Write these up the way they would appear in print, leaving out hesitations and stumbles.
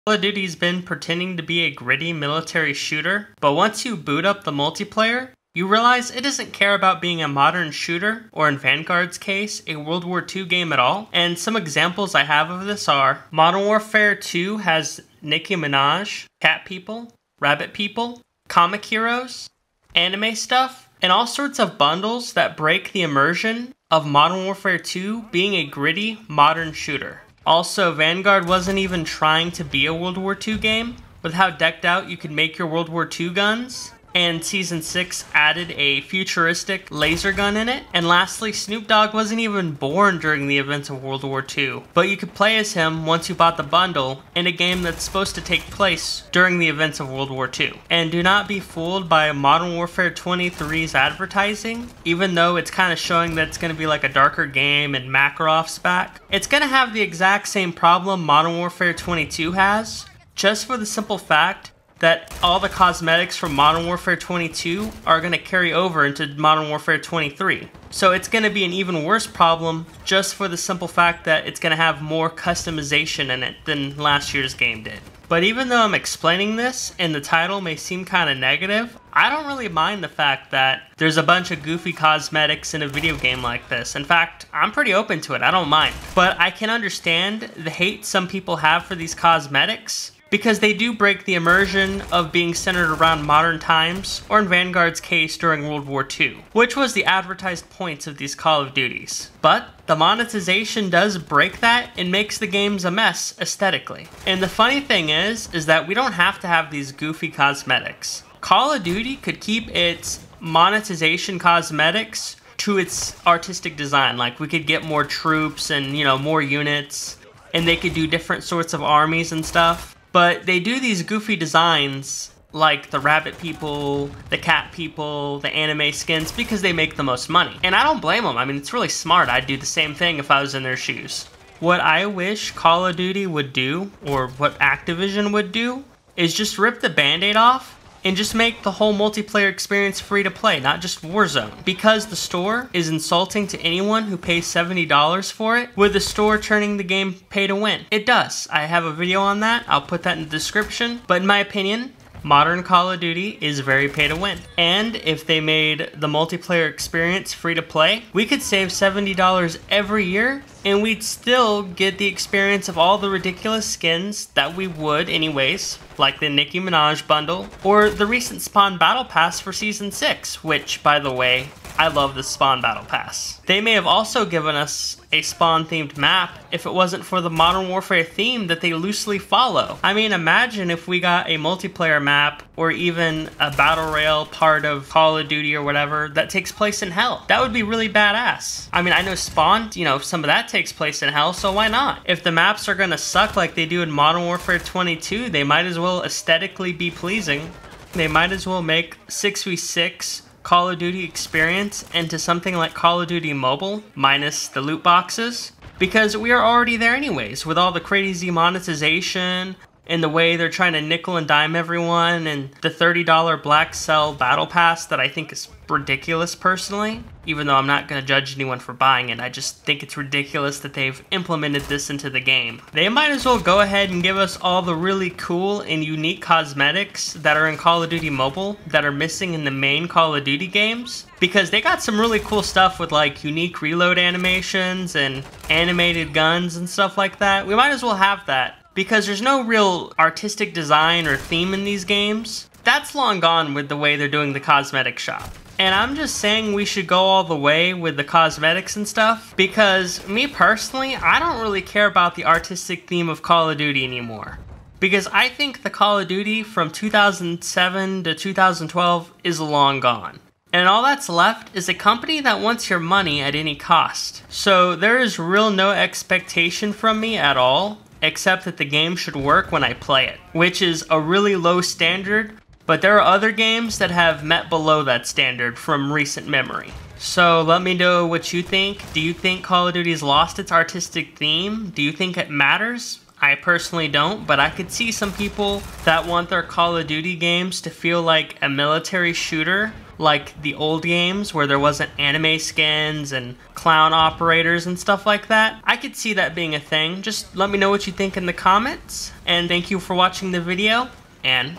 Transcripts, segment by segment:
Call of Duty's been pretending to be a gritty military shooter, but once you boot up the multiplayer, you realize it doesn't care about being a modern shooter, or in Vanguard's case, a World War II game at all. And some examples I have of this are, Modern Warfare 2 has Nicki Minaj, cat people, rabbit people, comic heroes, anime stuff, and all sorts of bundles that break the immersion of Modern Warfare 2 being a gritty, modern shooter. Also, Vanguard wasn't even trying to be a World War II game, with how decked out you could make your World War II guns. And Season 6 added a futuristic laser gun in it. And lastly, Snoop Dogg wasn't even born during the events of World War II, but you could play as him once you bought the bundle in a game that's supposed to take place during the events of World War II. And do not be fooled by Modern Warfare 23's advertising, even though it's kind of showing that it's going to be like a darker game and Makarov's back. It's going to have the exact same problem Modern Warfare 22 has, just for the simple fact that all the cosmetics from Modern Warfare 22 are going to carry over into Modern Warfare 23. So it's going to be an even worse problem just for the simple fact that it's going to have more customization in it than last year's game did. But even though I'm explaining this and the title may seem kind of negative, I don't really mind the fact that there's a bunch of goofy cosmetics in a video game like this. In fact, I'm pretty open to it, I don't mind. But I can understand the hate some people have for these cosmetics, because they do break the immersion of being centered around modern times, or in Vanguard's case during World War II, which was the advertised points of these Call of Duties. But the monetization does break that and makes the games a mess aesthetically. And the funny thing is that we don't have to have these goofy cosmetics. Call of Duty could keep its monetization cosmetics to its artistic design. Like, we could get more troops and, more units, and they could do different sorts of armies and stuff. But they do these goofy designs, like the rabbit people, the cat people, the anime skins, because they make the most money. And I don't blame them. I mean, it's really smart. I'd do the same thing if I was in their shoes. What I wish Call of Duty would do, or what Activision would do, is just rip the Band-Aid off and just make the whole multiplayer experience free to play, not just Warzone. Because the store is insulting to anyone who pays $70 for it, with the store turning the game pay to win. It does. I have a video on that. I'll put that in the description. But in my opinion, modern Call of Duty is very pay to win. And if they made the multiplayer experience free to play, we could save $70 every year and we'd still get the experience of all the ridiculous skins that we would anyways, like the Nicki Minaj bundle, or the recent Spawn Battle Pass for Season 6, which, by the way, I love the Spawn Battle Pass. They may have also given us a Spawn-themed map if it wasn't for the Modern Warfare theme that they loosely follow. I mean, imagine if we got a multiplayer map, or even a Battle Royale part of Call of Duty or whatever, that takes place in Hell. That would be really badass. I mean, I know Spawn, some of that takes place in Hell, so why not? If the maps are gonna suck like they do in Modern Warfare 22, they might as well aesthetically be pleasing. They might as well make 6v6 Call of Duty experience into something like Call of Duty Mobile, minus the loot boxes, because we are already there anyways, with all the crazy monetization, and the way they're trying to nickel and dime everyone, and the $30 Black Cell Battle Pass that I think is ridiculous personally, even though I'm not going to judge anyone for buying it. I just think it's ridiculous that they've implemented this into the game. They might as well go ahead and give us all the really cool and unique cosmetics that are in Call of Duty Mobile that are missing in the main Call of Duty games, because they got some really cool stuff with like unique reload animations and animated guns and stuff like that. We might as well have that, because there's no real artistic design or theme in these games. That's long gone with the way they're doing the cosmetic shop. And I'm just saying we should go all the way with the cosmetics and stuff, because me personally, I don't really care about the artistic theme of Call of Duty anymore. Because I think the Call of Duty from 2007 to 2012 is long gone. And all that's left is a company that wants your money at any cost. So there is real no expectation from me at all, except that the game should work when I play it, which is a really low standard, but there are other games that have met below that standard from recent memory. So let me know what you think. Do you think Call of Duty's lost its artistic theme? Do you think it matters? I personally don't, but I could see some people that want their Call of Duty games to feel like a military shooter like the old games where there wasn't anime skins and clown operators and stuff like that. I could see that being a thing. Just let me know what you think in the comments. And thank you for watching the video, and...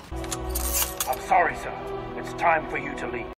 I'm sorry, sir. It's time for you to leave.